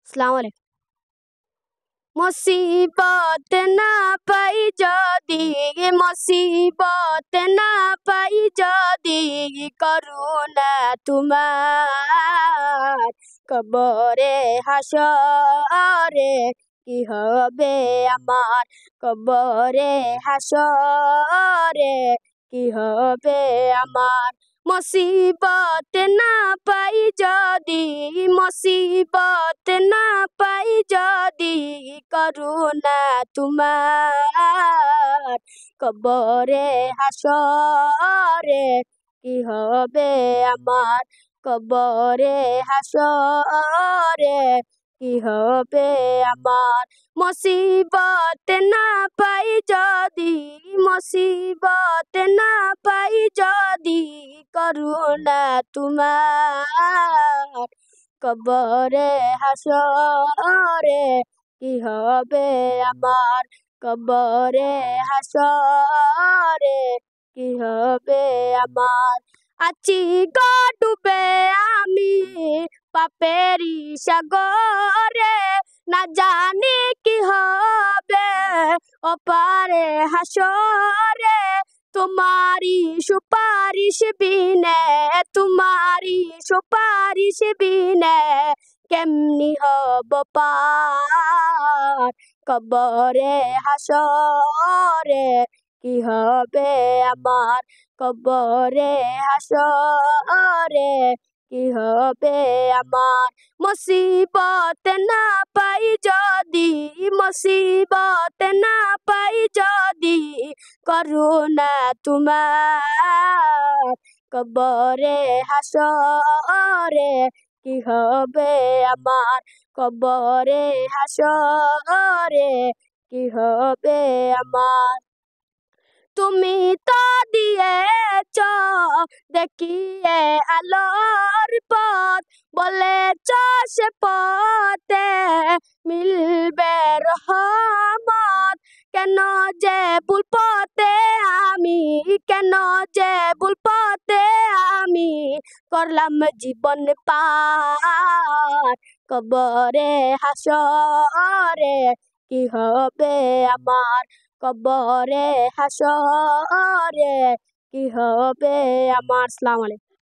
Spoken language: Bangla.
আসসালামু আলাইকুম। মুসিবত না পাই যদি, মুসিবত না পাই যদি, করুণা তোমার কবরে হাসরে কি হবে আমার, কবরে হাসরে কি হবে আমার। মুসিবত না পাই যদি, মুসিবত না পাই যদি, করুণা তোমার কবরে হাসরে কি হবে আমার, কবরে হাসরে কি হবে আমার। মুসিবত না পাই যদি, মুসিবত না পাই যদি, করুণা তোমার কবরে হাসরে কি হবে আমার, কবরে হাসরে কি হবে আমার। আছি গো ডুবে আমি পাপেরি সাগরে, না জানি কি হবে ওপারে হাসরে। তোমারি সুপারিশ বিনে, তোমারি সুপারিশ বিনে কেমনি হব পার, কবরে হাসরে কি হবে আমার, কবরে হাসরে কি হবে আমার। মুসিবত না পাই যদি, মুসিবত না পাই যদি, করুণা তোমার কবরে হাসরে কি হবে আমার, কবরে হাসরে কি হবে আমার। তুমি তো দিয়েছ দেখিয়ে আলোর পথ, বলেছ সে পথে মিলবে রহমত। কেন যে ভুল পথে আমি, কেন যে ভুল পথে আমি করলাম জীবন পার, কবরে হাসরে কি হবে আমার, কবরে হাসরে কি হবে আমার। আসসালামু আলাইকুম।